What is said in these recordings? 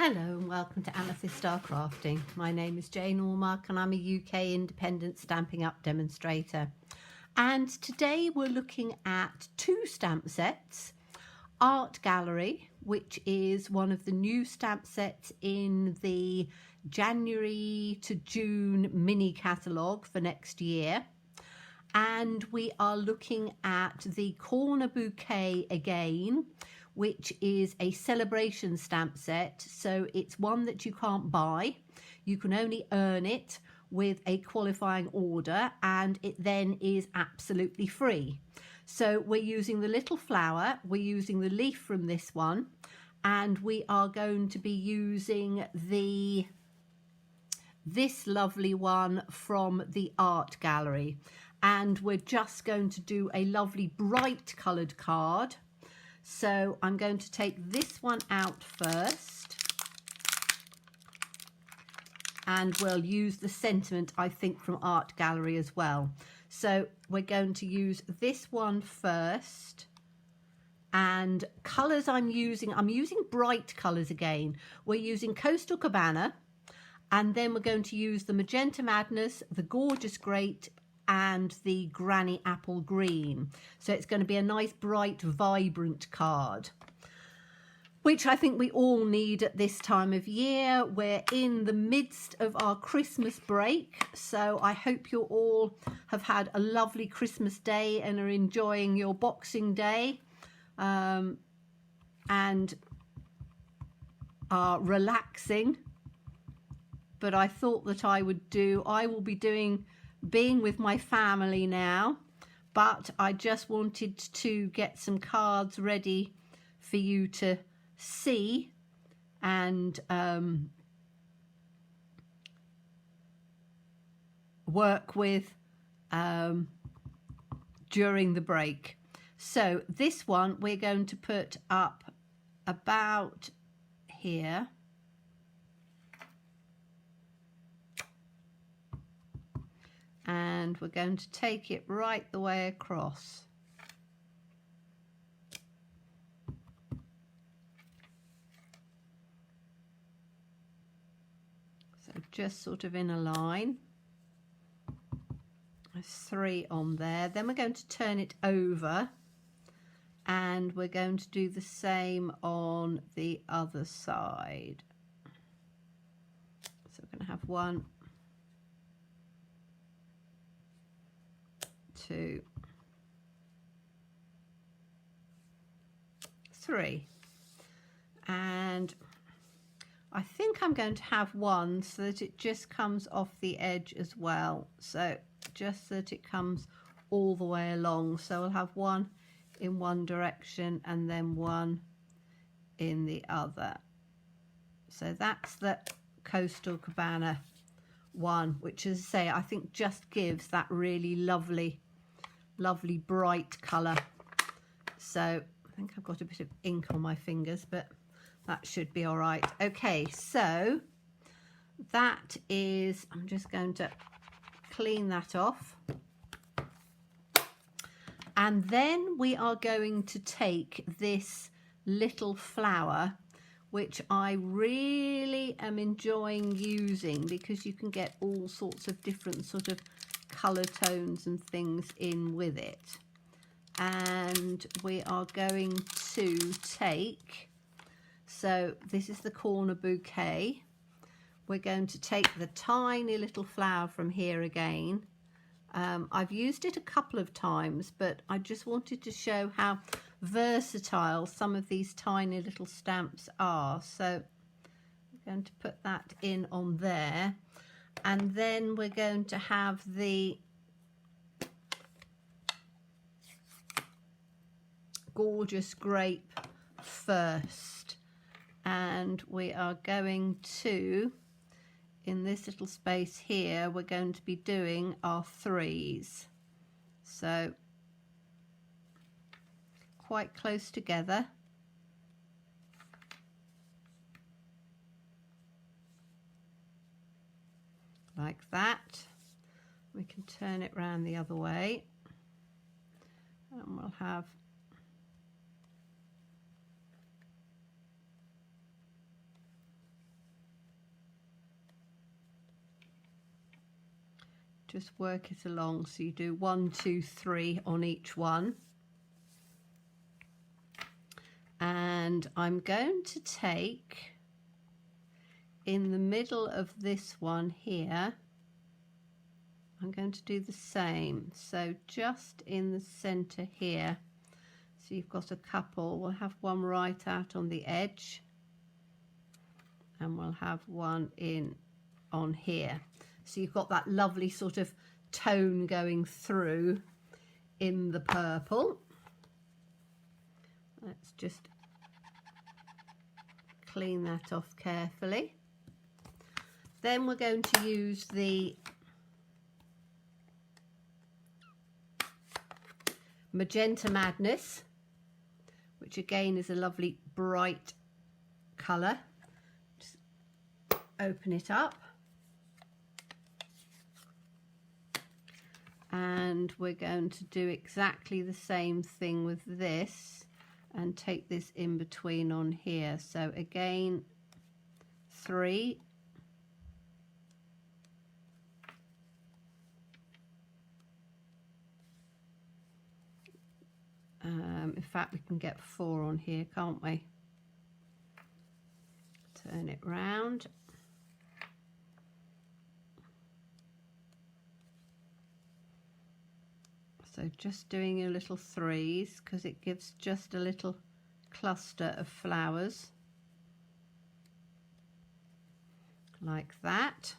Hello and welcome to Amethyst Star Crafting. My name is Jane Allmark and I'm a UK independent Stampin' Up demonstrator. And today we're looking at two stamp sets. Art Gallery, which is one of the new stamp sets in the January to June mini catalogue for next year. And we are looking at the Corner Bouquet again, which is a celebration stamp set. So it's one that you can't buy. You can only earn it with a qualifying order, and it then is absolutely free. So we're using the little flower, we're using the leaf from this one, and we are going to be using this lovely one from the Art Gallery. And we're just going to do a lovely bright coloured card. So I'm going to take this one out first, and we'll use the sentiment, I think, from Art Gallery as well. So we're going to use this one first, and colours I'm using bright colours again. We're using Coastal Cabana, and then we're going to use the Magenta Madness, the Gorgeous Great, and the Granny Apple Green. So it's going to be a nice, bright, vibrant card, which I think we all need at this time of year. We're in the midst of our Christmas break, so I hope you all have had a lovely Christmas day and are enjoying your Boxing Day and are relaxing. But I thought that I will be being with my family now, but I just wanted to get some cards ready for you to see and work with during the break. So this one we're going to put up about here. And we're going to take it right the way across. So just sort of in a line. There's 3 on there. Then we're going to turn it over, and we're going to do the same on the other side. So we're going to have 1, 2, 3, and I think I'm going to have 1 so that it just comes off the edge as well, so just so that it comes all the way along. So we'll have 1 in one direction and then 1 in the other. So that's the Coastal Cabana one, which, as I say, I think just gives that really lovely bright colour. So I think I've got a bit of ink on my fingers, but that should be all right. Okay, so that is, I'm just going to clean that off, and then we are going to take this little flower, which I really am enjoying using because you can get all sorts of different sort of colour tones and things in with it. And we are going to take, so this is the Corner Bouquet. We're going to take the tiny little flower from here again. I've used it a couple of times, but I just wanted to show how versatile some of these tiny little stamps are. So I'm going to put that in on there. And then we're going to have the Gorgeous Grape first. And we are going to, in this little space here, we're going to be doing our 3s. So quite close together. Like that. We can turn it round the other way, and we'll have just work it along. So you do 1, 2, 3 on each one. And I'm going to take in the middle of this one here, I'm going to do the same. So just in the center here, so you've got a couple, we'll have one right out on the edge, and we'll have one in on here. So you've got that lovely sort of tone going through in the purple. Let's just clean that off carefully. Then we're going to use the Magenta Madness, which again is a lovely bright colour. Just open it up. And we're going to do exactly the same thing with this and take this in between on here. So again, 3. In fact, we can get 4 on here, can't we? Turn it round. So just doing your little 3s because it gives just a little cluster of flowers like that.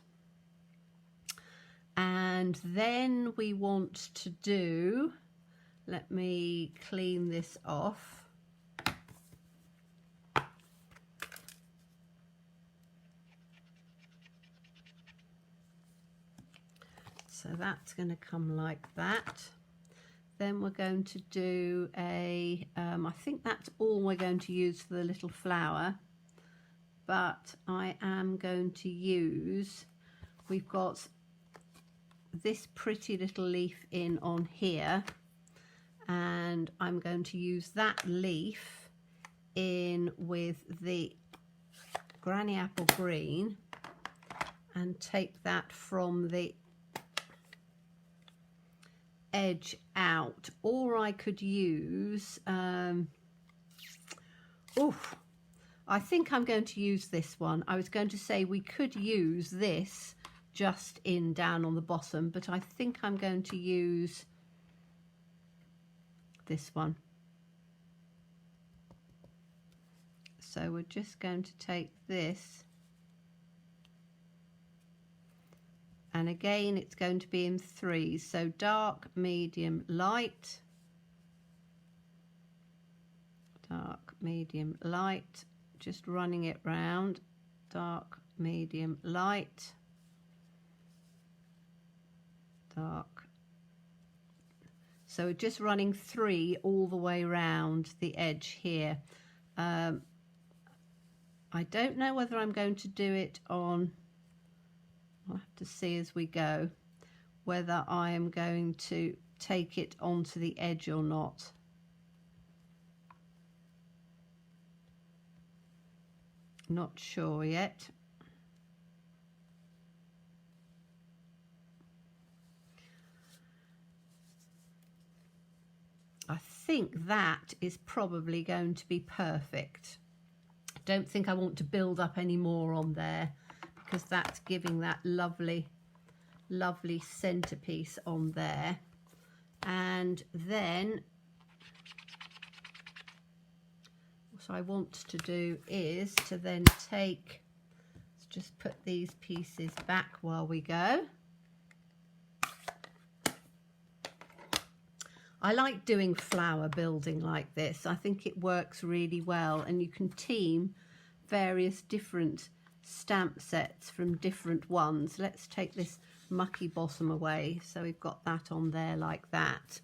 And then we want to do, let me clean this off. So that's going to come like that. Then we're going to do a, I think that's all we're going to use for the little flower, but I am going to use, we've got this pretty little leaf in on here, and I'm going to use that leaf in with the Granny Apple Green and take that from the edge out. Or I could use I think I'm going to use this one. I was going to say we could use this just in down on the bottom, but I think I'm going to use this one. So we're just going to take this, and again it's going to be in 3s, so dark, medium, light, dark, medium, light, just running it round, dark, medium, light, dark. So just running 3 all the way around the edge here. I don't know whether I'm going to do it on, I'll have to see as we go, whether I am going to take it onto the edge or not. Not sure yet. I think that is probably going to be perfect. I don't think I want to build up any more on there because that's giving that lovely, lovely centerpiece on there. And then what I want to do is to then take, let's just put these pieces back while we go. I like doing flower building like this. I think it works really well, and you can team various different stamp sets from different ones. Let's take this mucky bottom away. So we've got that on there like that.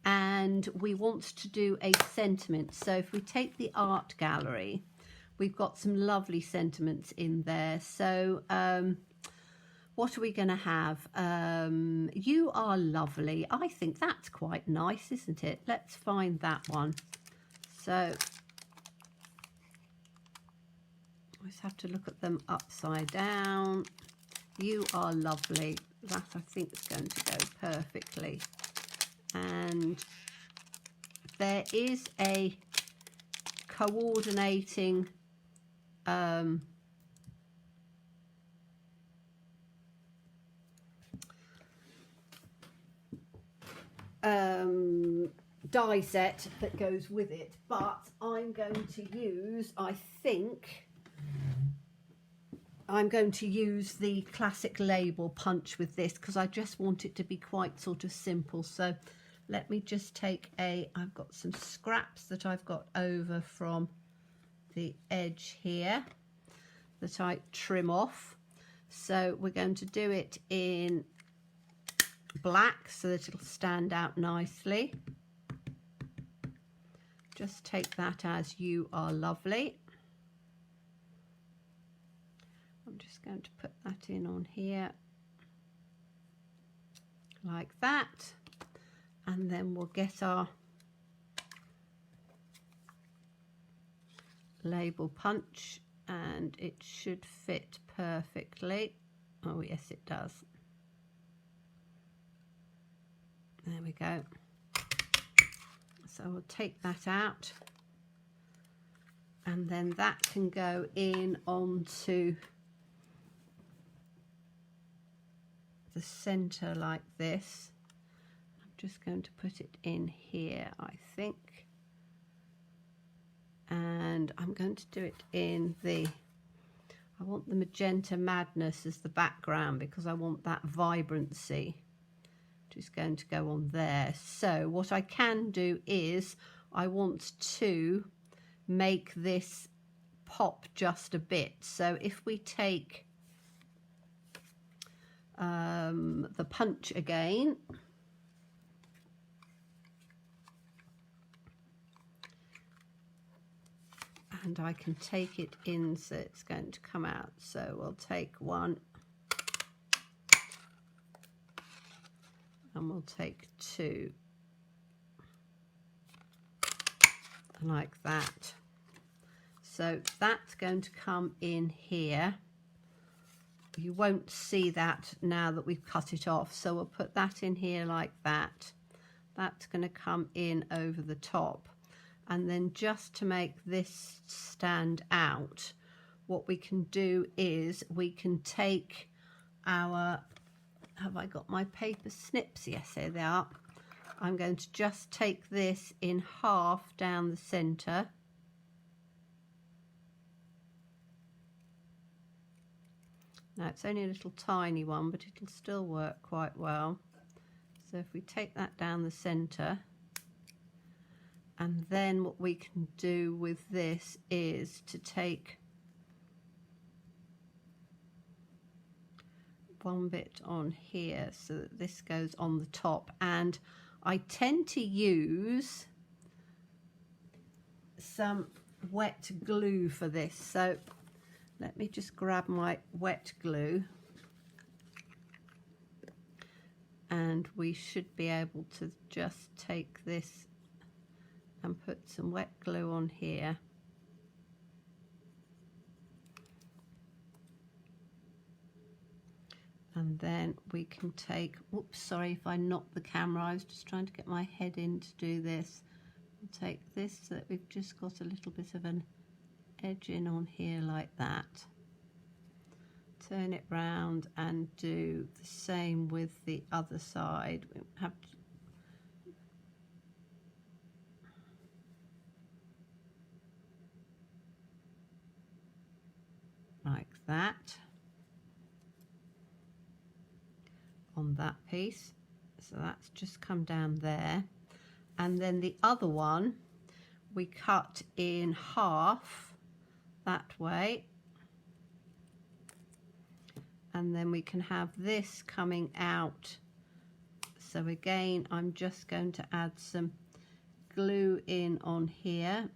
And we want to do a sentiment. So if we take the art gallery, we've got some lovely sentiments in there. So what are we going to have? You are lovely. I think that's quite nice, isn't it? Let's find that one. So I just have to look at them upside down. You are lovely. that I think is going to go perfectly. And there is a coordinating die set that goes with it, but I'm going to use, I think I'm going to use the classic label punch with this because I just want it to be quite sort of simple. So let me just take I've got some scraps that I've got over from the edge here that I trim off. So we're going to do it in black so that it'll stand out nicely. Just take that as you are lovely. I'm just going to put that in on here like that, and then we'll get our label punch and it should fit perfectly. Oh yes, it does. There we go. So we'll take that out, and then that can go in onto the center like this. I'm just going to put it in here, I think, and I'm going to do it in I want the Magenta Madness as the background because I want that vibrancy. Just going to go on there. So what I can do is I want to make this pop just a bit. So if we take the punch again, and I can take it in so it's going to come out. So we'll take one, and we'll take two, like that. So that's going to come in here. You won't see that now that we've cut it off, so we'll put that in here like that. That's going to come in over the top. And then just to make this stand out, what we can do is we can take our, have I got my paper snips? Yes, here they are. I'm going to just take this in half down the centre. Now it's only a little tiny one, but it'll still work quite well. So if we take that down the centre, and then what we can do with this is to take one bit on here so that this goes on the top, and I tend to use some wet glue for this. So let me just grab my wet glue, and we should be able to just take this and put some wet glue on here. And then we can take, oops, sorry if I knocked the camera, I was just trying to get my head in to do this. We'll take this so that we've just got a little bit of an edge in on here like that. Turn it round and do the same with the other side. We have to like that on that piece. So that's just come down there. And then the other one we cut in half that way, and then we can have this coming out. So again, I'm just going to add some glue in on here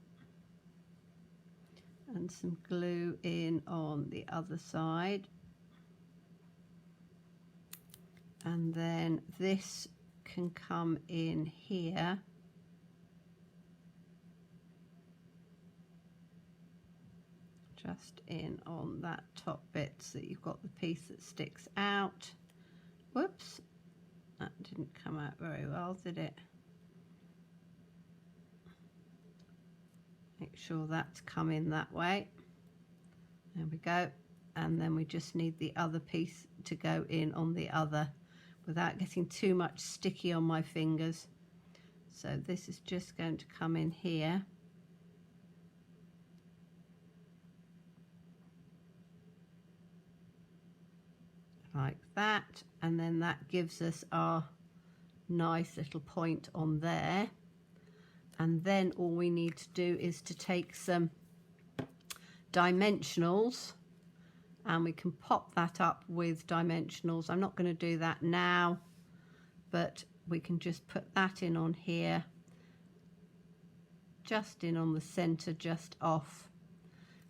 and some glue in on the other side, and then this can come in here. Just in on that top bit so that you've got the piece that sticks out, Whoops, that didn't come out very well, did it? Make sure that's coming that way. There we go. And then we just need the other piece to go in on the other without getting too much sticky on my fingers. So this is just going to come in here. Like that, and then that gives us our nice little point on there. And then all we need to do is to take some dimensionals, and we can pop that up with dimensionals. I'm not going to do that now, but we can just put that in on here, just in on the center, just off,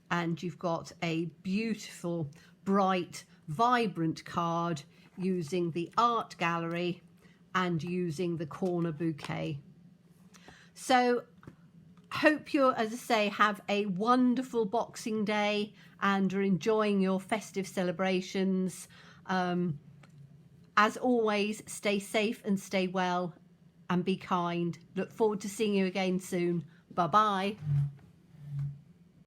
and you've got a beautiful, bright, vibrant card using the art gallery and using the Corner Bouquet. So hope you're, as I say, have a wonderful Boxing Day and are enjoying your festive celebrations. As always, stay safe and stay well and be kind. Look forward to seeing you again soon. Bye-bye.